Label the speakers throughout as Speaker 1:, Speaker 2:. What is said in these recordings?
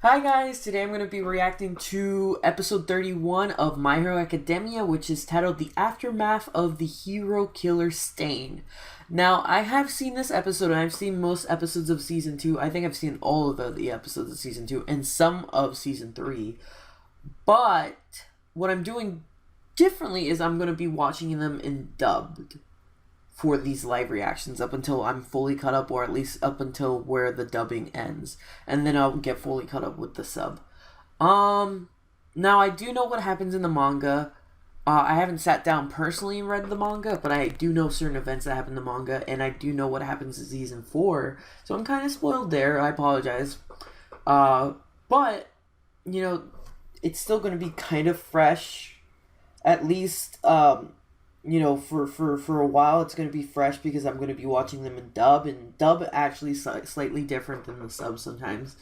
Speaker 1: Hi guys, today I'm going to be reacting to episode 31 of My Hero Academia, which is titled The Aftermath of the Hero Killer Stain. Now, I have seen this episode, and I've seen most episodes of Season 2. I think I've seen all of the episodes of Season 2 and some of Season 3. But what I'm doing differently is I'm going to be watching them in dubbed for these live reactions up until I'm fully caught up, or at least up until where the dubbing ends, and then I'll get fully caught up with the sub. Now I do know what happens in the manga. I haven't sat down personally and read the manga, but I do know certain events that happen in the manga, and I do know what happens in season 4, so I'm kind of spoiled there. I apologize. But, you know, it's still going to be kind of fresh, at least, you know, for a while it's going to be fresh because I'm going to be watching them in dub, and dub actually slightly different than the sub sometimes.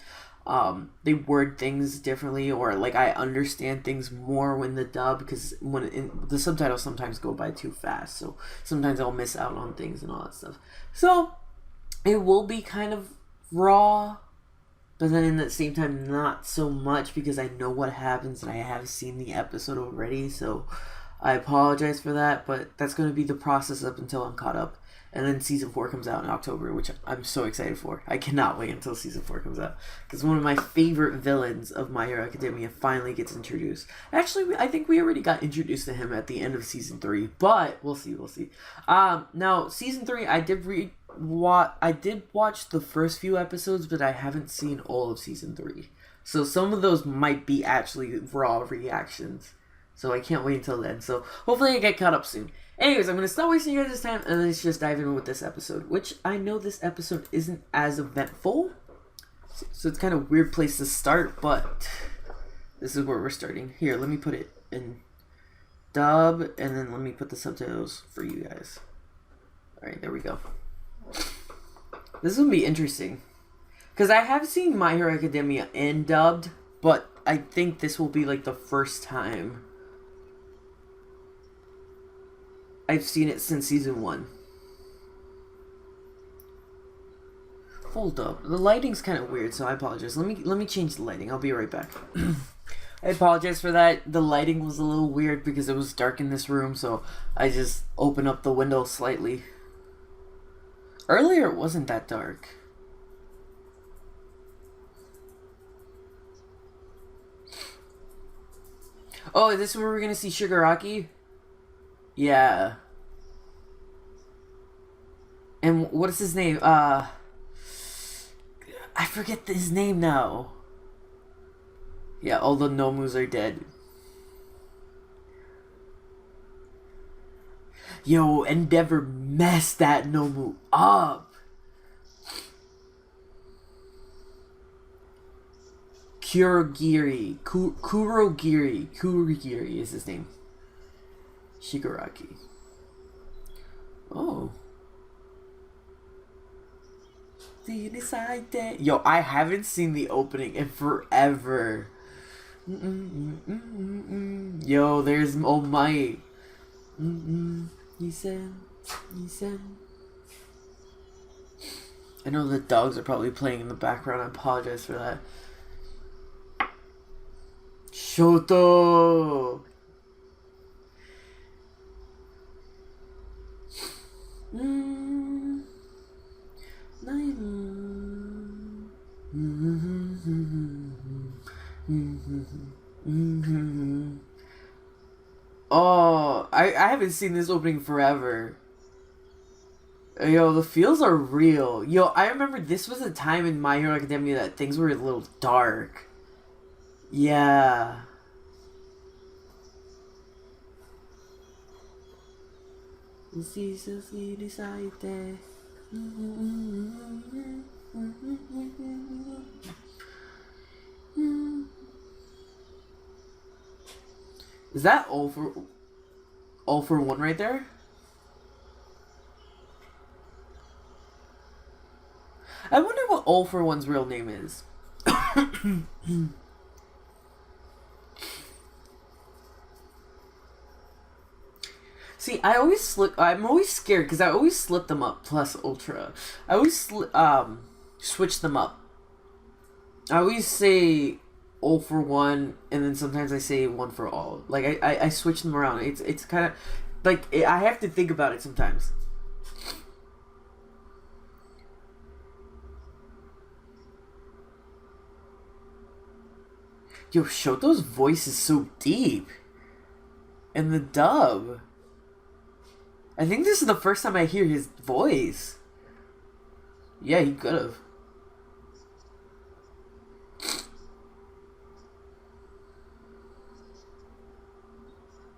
Speaker 1: They word things differently, or like I understand things more when the dub, because the subtitles sometimes go by too fast, so sometimes I'll miss out on things and all that stuff. So it will be kind of raw, but then in the same time not so much because I know what happens and I have seen the episode already, so I apologize for that, but that's going to be the process up until I'm caught up. And then season 4 comes out in October, which I'm so excited for. I cannot wait until season 4 comes out, because one of my favorite villains of My Hero Academia finally gets introduced. Actually, I think we already got introduced to him at the end of season 3, but we'll see. Now, season 3, I did watch the first few episodes, but I haven't seen all of season 3. So some of those might be actually raw reactions. So I can't wait until then. So hopefully I get caught up soon. Anyways, I'm going to stop wasting you guys' time, and let's just dive in with this episode. Which I know this episode isn't as eventful, so it's kind of a weird place to start, but this is where we're starting. Here, let me put it in dub, and then let me put the subtitles for you guys. Alright, there we go. This is going to be interesting, because I have seen My Hero Academia in dubbed, but I think this will be like the first time I've seen it since season 1. Hold up. The lighting's kind of weird, so I apologize. Let me change the lighting. I'll be right back. I apologize for that. The lighting was a little weird because it was dark in this room, so I just opened up the window slightly. Earlier it wasn't that dark. Oh, is this where we're gonna see Shigaraki? Yeah. And what is his name? I forget his name now. Yeah, all the Nomus are dead. Yo, Endeavor messed that Nomu up. Kurogiri is his name. Shigaraki. Oh. Yo, I haven't seen the opening in forever. Yo, there's All Might. He said. I know the dogs are probably playing in the background. I apologize for that. Shoto! Oh, I haven't seen this opening forever. Yo, the feels are real. Yo, I remember this was a time in My Hero Academia that things were a little dark. Yeah. Is that all for one right there? I wonder what All for One's real name is. See, I'm always scared because I always slip them up plus ultra. I always switch them up. I always say all for one, and then sometimes I say one for all. Like I switch them around. It's kind of like I have to think about it sometimes. Yo, Shoto's voice is so deep. And the dub. I think this is the first time I hear his voice. Yeah, he could have.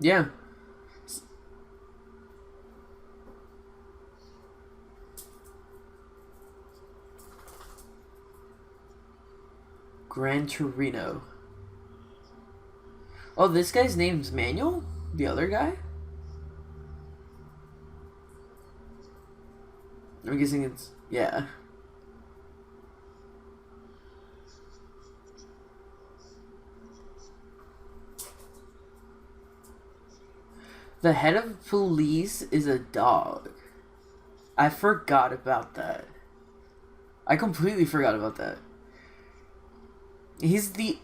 Speaker 1: Yeah. Gran Torino. Oh, this guy's name's Manuel? The other guy? I'm guessing it's... Yeah. The head of police is a dog. I forgot about that. I completely forgot about that. He's the...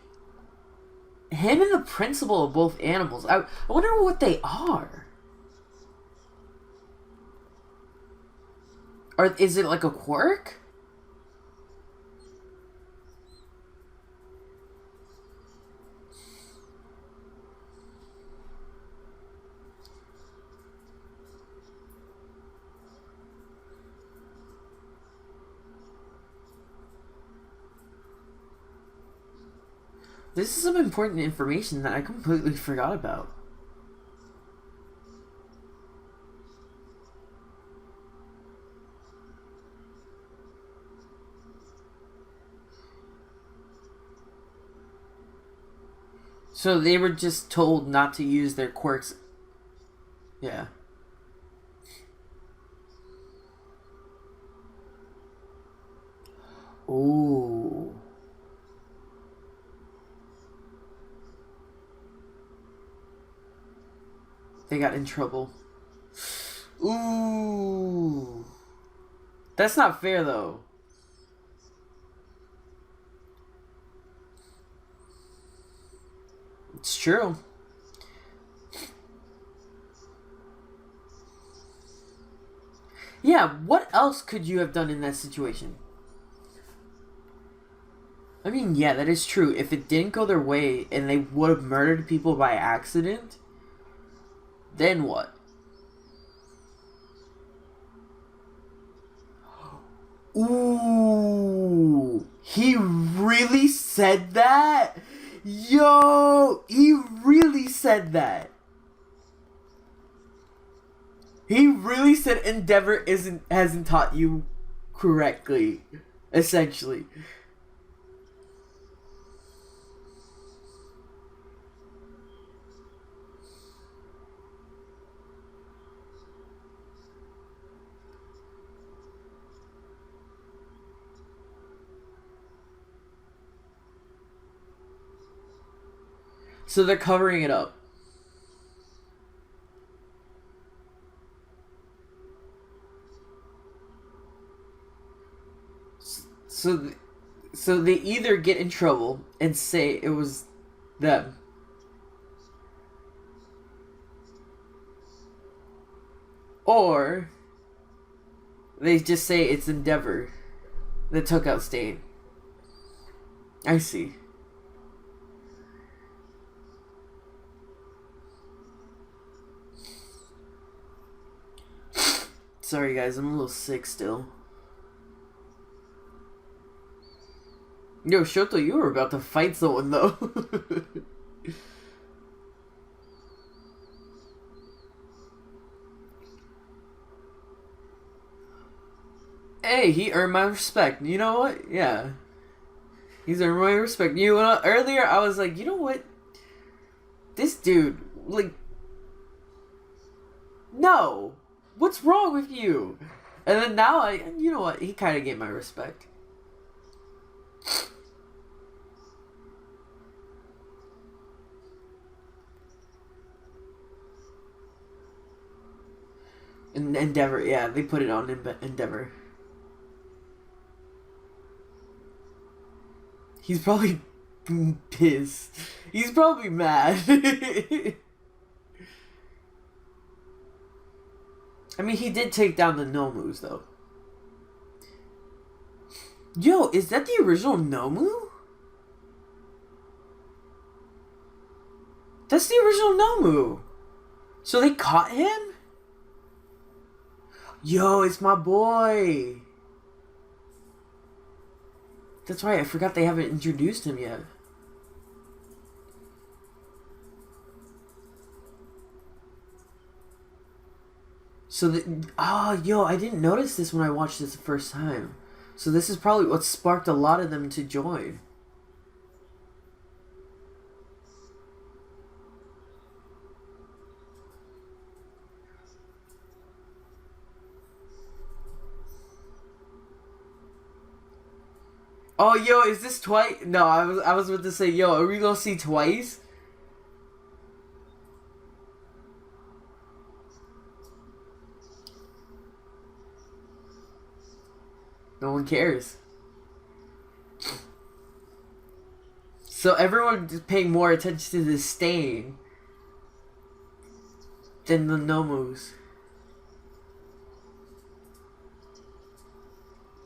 Speaker 1: Him and the principal of both animals. I wonder what they are. Or is it like a quirk? This is some important information that I completely forgot about. So they were just told not to use their quirks. Yeah. Ooh. They got in trouble. Ooh. That's not fair, though. It's true. Yeah, what else could you have done in that situation? I mean, yeah, that is true. If it didn't go their way and they would have murdered people by accident, then what? Ooh, he really said that? Yo, he really said that. He really said Endeavor isn't hasn't taught you correctly, essentially. So they're covering it up. So, so they either get in trouble and say it was them, or they just say it's Endeavor that took out Stain. I see. Sorry guys, I'm a little sick still. Yo, Shoto, you were about to fight someone though. Hey, he earned my respect. You know what? Yeah. He's earned my respect. You know, earlier I was like, you know what? This dude, like, no. What's wrong with you? And then now you know what? He kind of gave my respect. Endeavor, yeah, they put it on Endeavor. He's probably pissed. He's probably mad. I mean, he did take down the Nomus, though. Yo, is that the original Nomu? That's the original Nomu. So they caught him? Yo, it's my boy. That's right, I forgot they haven't introduced him yet. So, yo, I didn't notice this when I watched this the first time. So this is probably what sparked a lot of them to join. Oh, yo, is this twice? No, I was about to say, yo, are we gonna see twice? No one cares. So everyone is paying more attention to the stain than the Nomus.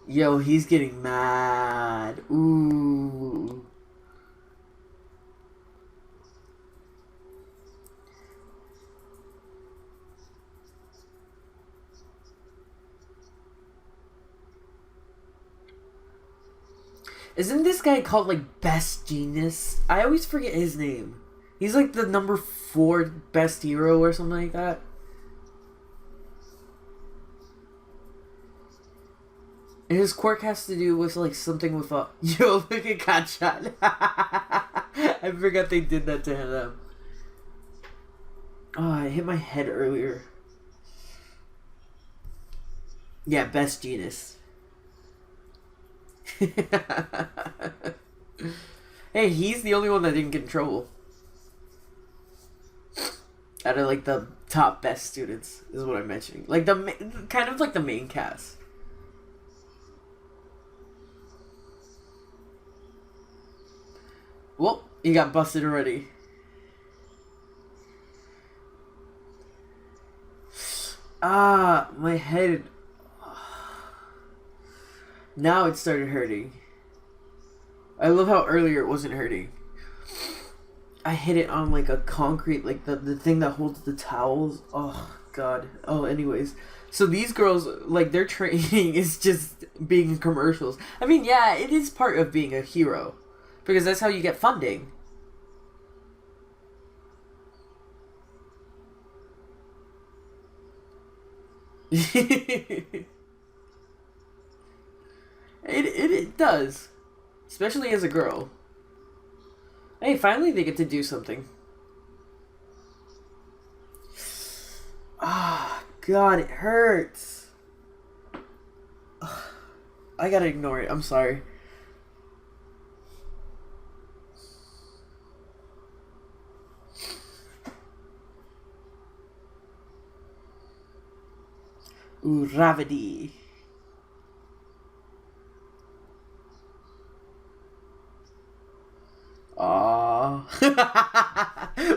Speaker 1: Yo, he's getting mad. Ooh. Isn't this guy called, like, Best Genius? I always forget his name. He's, like, the number 4 best hero or something like that. And his quirk has to do with, like, something with a... Yo, look at Kachan. I forgot they did that to him. Oh, I hit my head earlier. Yeah, Best Genius. Hey, he's the only one that didn't get in trouble. Out of, like, the top best students, is what I'm mentioning. Like, kind of like the main cast. Well, he got busted already. Ah, my head. Now it started hurting. I love how earlier it wasn't hurting. I hit it on like a concrete, like the thing that holds the towels. Oh, God. Oh, anyways. So these girls, like, their training is just being in commercials. I mean, yeah, it is part of being a hero. Because that's how you get funding. It does. Especially as a girl. Hey, finally they get to do something. Ah, God, it hurts. I gotta ignore it. I'm sorry. Ooh, Ravidi. Aww.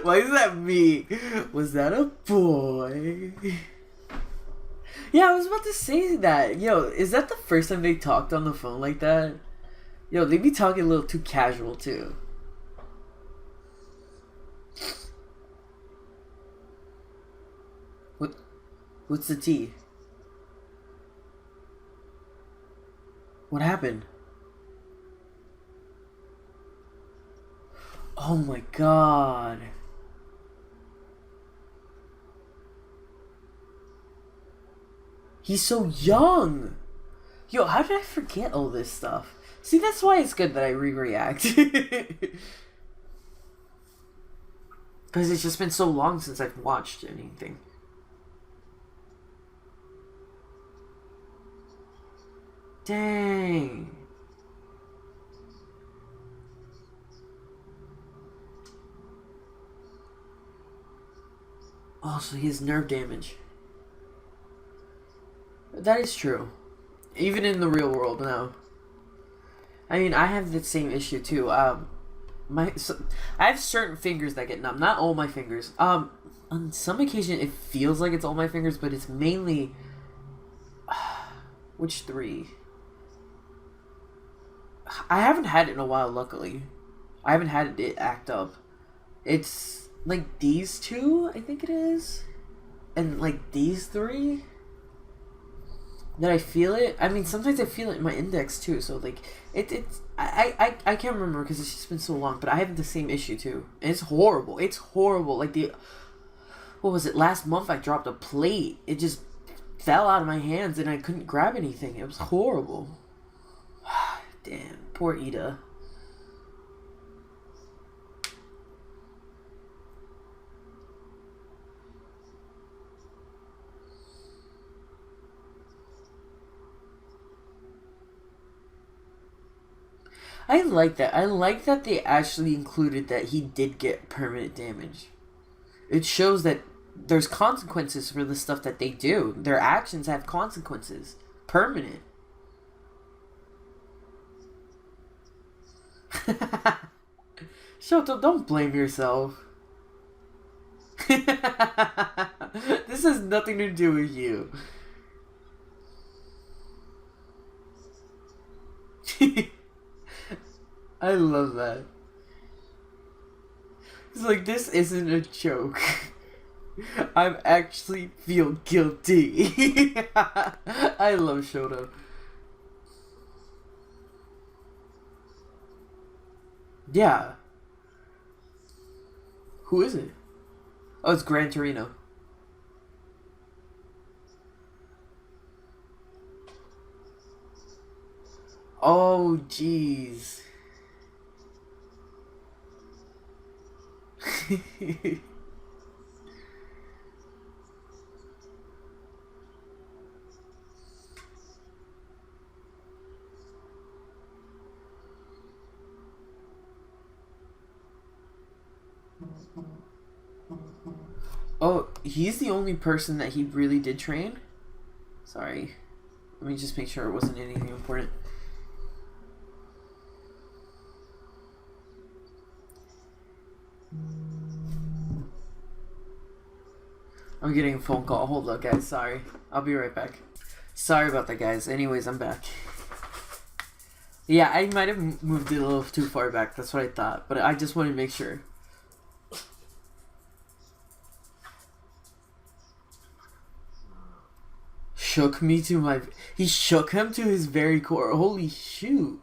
Speaker 1: Why is that me? Was that a boy? Yeah, I was about to say that. Yo, is that the first time they talked on the phone like that? Yo, they be talking a little too casual, too. What? What's the tea? What happened? Oh my God. He's so young. Yo, how did I forget all this stuff? See, that's why it's good that I re-react. Because it's just been so long since I've watched anything. Dang. Oh, so he has nerve damage. That is true. Even in the real world now. I mean, I have the same issue too. I have certain fingers that get numb. Not all my fingers. On some occasion, it feels like it's all my fingers, but it's mainly. Which three? I haven't had it in a while. Luckily, I haven't had it act up. It's like these two, I think it is, and like these three. That I feel it. I mean, sometimes I feel it in my index too. So like, I can't remember because it's just been so long. But I have the same issue too, and it's horrible. It's horrible. Like what was it? Last month I dropped a plate. It just fell out of my hands, and I couldn't grab anything. It was horrible. Damn, poor Ida. I like that. I like that they actually included that he did get permanent damage. It shows that there's consequences for the stuff that they do. Their actions have consequences. Permanent. Shoto, don't blame yourself. This has nothing to do with you. I love that. It's like, this isn't a joke. I actually feel guilty. I love Shoto. Yeah. Who is it? Oh, it's Gran Torino. Oh, jeez. Oh, he's the only person that he really did train? Sorry. Let me just make sure it wasn't anything important. I'm getting a phone call. Hold up, guys. Sorry. I'll be right back. Sorry about that, guys. Anyways, I'm back. Yeah, I might have moved it a little too far back. That's what I thought. But I just wanted to make sure. Shook me to my... He shook him to his very core. Holy shoot.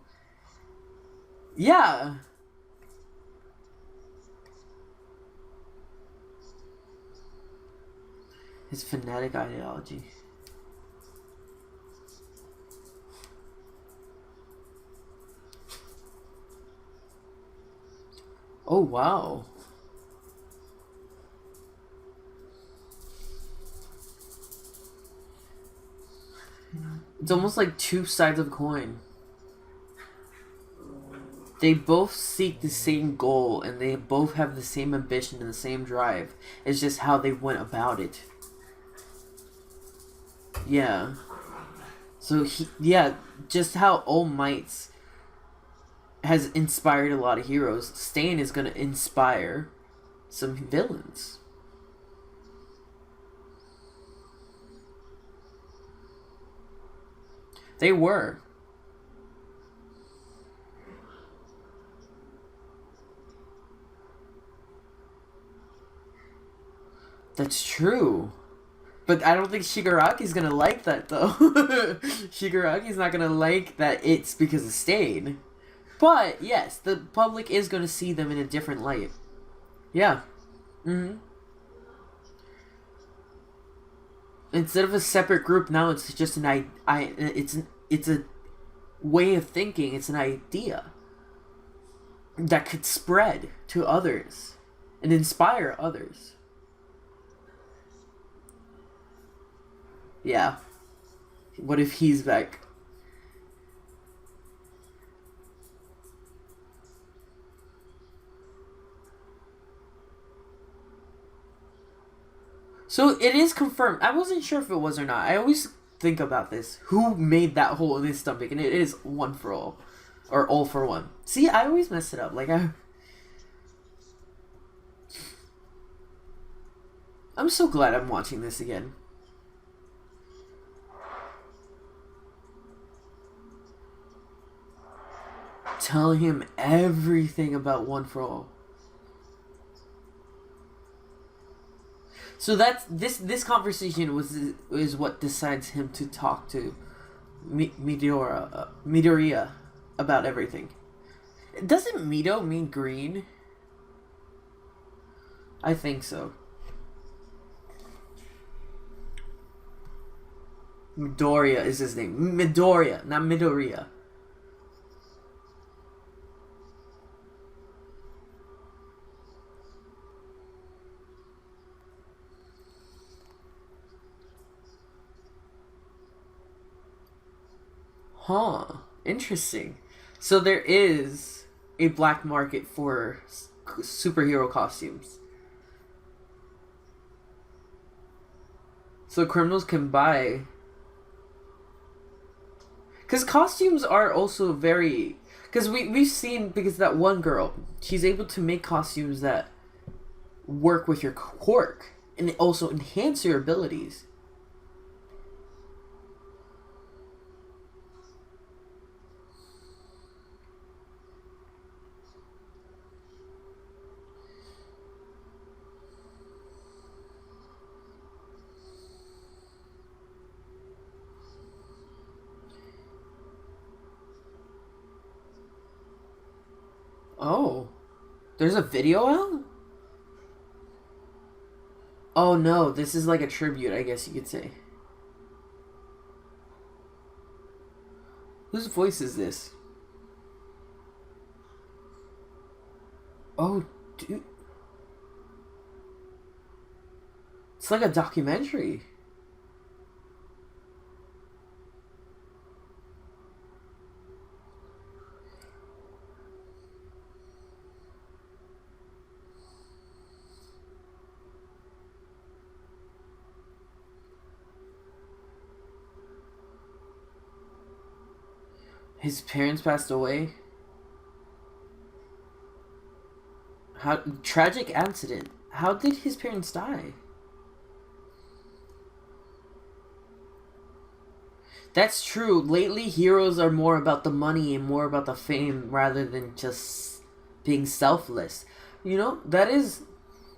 Speaker 1: Yeah. His fanatic ideology. Oh, wow. It's almost like two sides of a coin. They both seek the same goal, and they both have the same ambition and the same drive. It's just how they went about it. Yeah. So, just how All Might's has inspired a lot of heroes, Stain is going to inspire some villains. They were. That's true. But I don't think Shigaraki's gonna like that, though. Shigaraki's not gonna like that it's because of Stain. But, yes, the public is gonna see them in a different light. Yeah. Instead of a separate group, now it's just it's a way of thinking. It's an idea that could spread to others and inspire others. Yeah. What if he's back? So it is confirmed. I wasn't sure if it was or not. I always think about this. Who made that hole in his stomach? And it is One for All. Or all for one. See, I always mess it up. Like, I'm so glad I'm watching this again. Telling him everything about One for All. So that's this conversation is what decides him to talk to Midoriya about everything. Doesn't Mido mean green? I think so. Midoriya is his name. Midoriya, not Midoriya. Huh. Interesting. So there is a black market for superhero costumes. So criminals can buy. Because costumes are also very... Because we've seen, because that one girl, she's able to make costumes that work with your quirk. And also enhance your abilities. Oh. There's a video out? Oh no, this is like a tribute, I guess you could say. Whose voice is this? Oh, dude. It's like a documentary. His parents passed away. How tragic accident. How did his parents die? That's true. Lately, heroes are more about the money and more about the fame rather than just being selfless. You know, that is...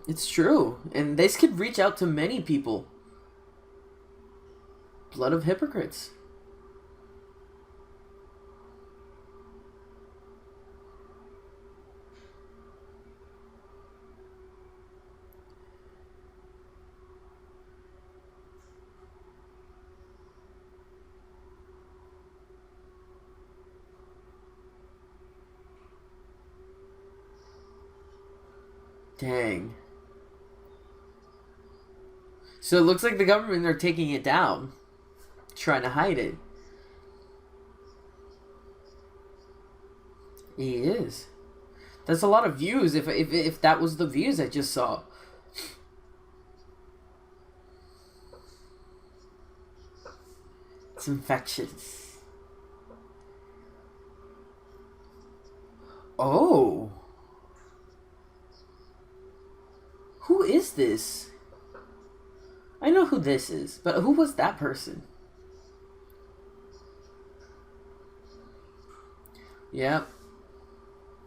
Speaker 1: It's true. And this could reach out to many people. Blood of hypocrites. Dang. So it looks like the government are taking it down. Trying to hide it. He is. That's a lot of views if that was the views I just saw. It's infectious. Oh. Who is this? I know who this is, but who was that person? Yep.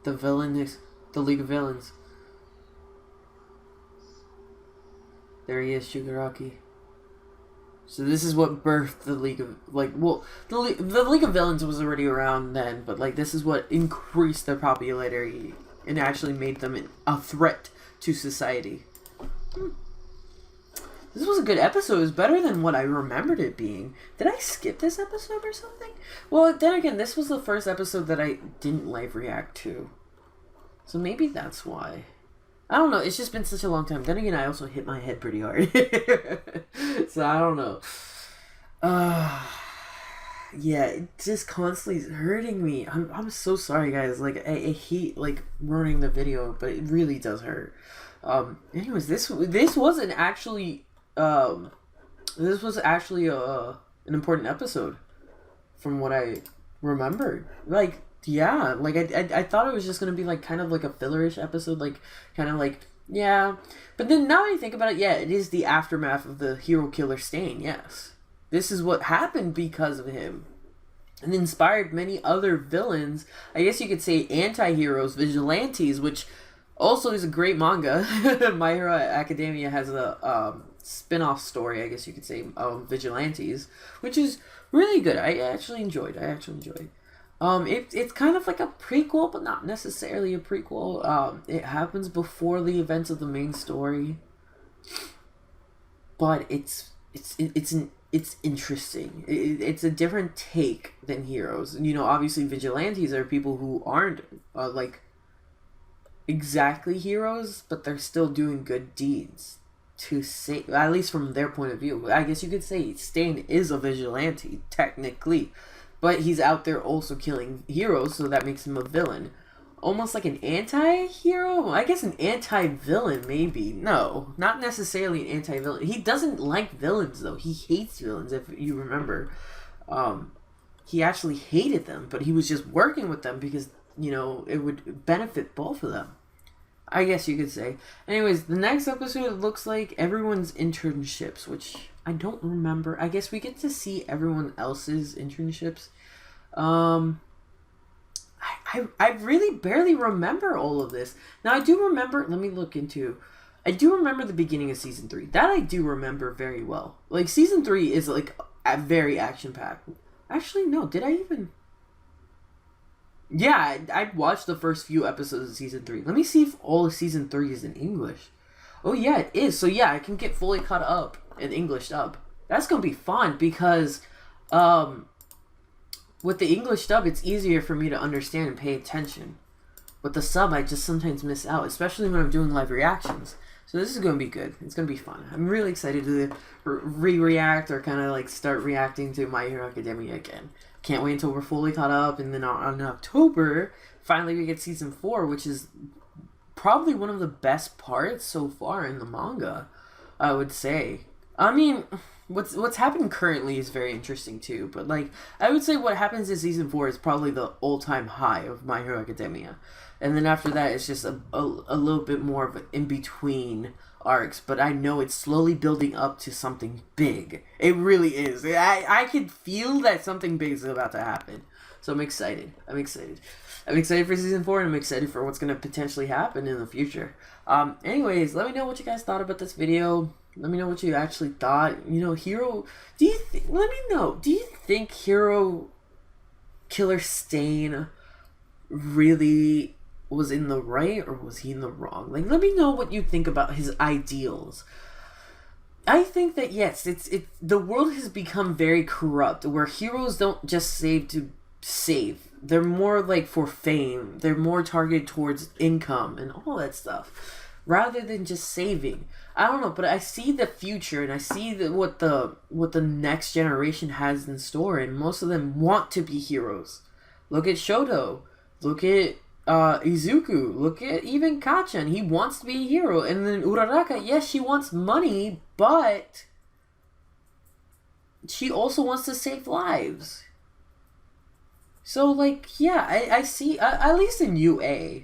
Speaker 1: The villain is the League of Villains. There he is, Shigaraki. So this is what birthed the League of... Like, well, the League of Villains was already around then, but, like, this is what increased their popularity and actually made them a threat to society. This was a good episode. It was better than what I remembered it being. Did I skip this episode or something? Well, then again, this was the first episode that I didn't live react to. So maybe that's why. I don't know. It's just been such a long time. Then again, I also hit my head pretty hard. So I don't know. Yeah, it just constantly is hurting me. I'm so sorry, guys. Like, I hate, like, ruining the video, but it really does hurt. Anyways, this wasn't actually... this was actually an important episode from what I remembered. Like, Yeah, like I thought it was just gonna be like kind of like a fillerish episode, like kind of like yeah. But then now that I think about it, yeah, it is the aftermath of the hero killer Stain. Yes, this is what happened because of him, and inspired many other villains. I guess you could say anti-heroes, vigilantes, which also is a great manga. My Hero Academia has a spin-off story, I guess you could say, of vigilantes, which is really good. I actually enjoyed. It's kind of like a prequel, but not necessarily a prequel. It happens before the events of the main story, but it's interesting. It's a different take than heroes. You know, obviously vigilantes are people who aren't like exactly heroes, but they're still doing good deeds to save, at least from their point of view. I guess you could say Stain is a vigilante technically, but he's out there also killing heroes, so that makes him a villain. Almost like an anti-hero? I guess an anti-villain, maybe. No, not necessarily an anti-villain. He doesn't like villains, though. He hates villains, if you remember. He actually hated them, but he was just working with them because, you know, it would benefit both of them, I guess you could say. Anyways, the next episode looks like everyone's internships, which I don't remember. I guess we get to see everyone else's internships. I really barely remember all of this. Now, I do remember, let me look into, I do remember the beginning of Season 3. That I do remember very well. Like, Season 3 is, like, very action-packed. Actually, no, did I even... Yeah, I watched the first few episodes of Season 3. Let me see if all of Season 3 is in English. Oh, yeah, it is. So, yeah, I can get fully caught up in English dub. That's going to be fun because with the English dub, it's easier for me to understand and pay attention. With the sub, I just sometimes miss out, especially when I'm doing live reactions. So this is going to be good. It's going to be fun. I'm really excited to re-react or kind of like start reacting to My Hero Academia again. Can't wait until we're fully caught up. And then on October, finally we get Season 4, which is probably one of the best parts so far in the manga, I would say. I mean, what's happening currently is very interesting too, but like I would say what happens in Season 4 is probably the all-time high of My Hero Academia. And then after that, it's just a little bit more of an in-between arcs, but I know it's slowly building up to something big. It really is. I can feel that something big is about to happen. So I'm excited. I'm excited for Season 4, and I'm excited for what's going to potentially happen in the future. Anyways, let me know what you guys thought about this video. Let me know what you actually thought. You know, Hero... let me know. Do you think Hero Killer Stain really was in the right, or was he in the wrong? Like, let me know what you think about his ideals. I think that, yes, the world has become very corrupt, where heroes don't just save to save. They're more like for fame. They're more targeted towards income and all that stuff, rather than just saving. I don't know, but I see the future, and I see what the next generation has in store, and most of them want to be heroes. Look at Shoto. Look at Izuku. Look at even Kachan. He wants to be a hero. And then Uraraka, yes, she wants money, but she also wants to save lives. So, like, yeah, I see, at least in UA,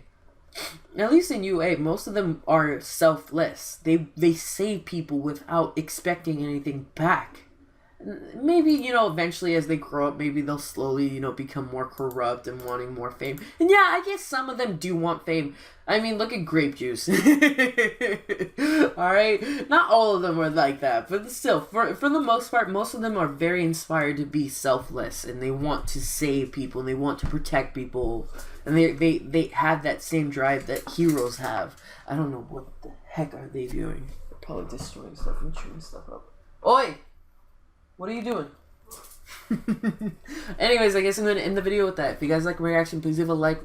Speaker 1: most of them are selfless. They save people without expecting anything back. Maybe, you know, eventually as they grow up, maybe they'll slowly, you know, become more corrupt and wanting more fame. And yeah, I guess some of them do want fame. I mean, look at Grape Juice. Alright? Not all of them are like that, but still, for the most part, most of them are very inspired to be selfless, and they want to save people, and they want to protect people, and they have that same drive that heroes have. I don't know what the heck are they doing. Probably destroying stuff and chewing stuff up. Oi! What are you doing? Anyways, I guess I'm going to end the video with that. If you guys like my reaction, please leave a like.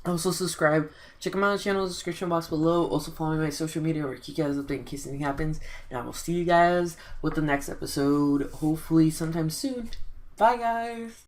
Speaker 1: Also subscribe. Check out my channel in the description box below. Also follow me on my social media or keep you guys updated in case anything happens. And I will see you guys with the next episode, hopefully sometime soon. Bye, guys.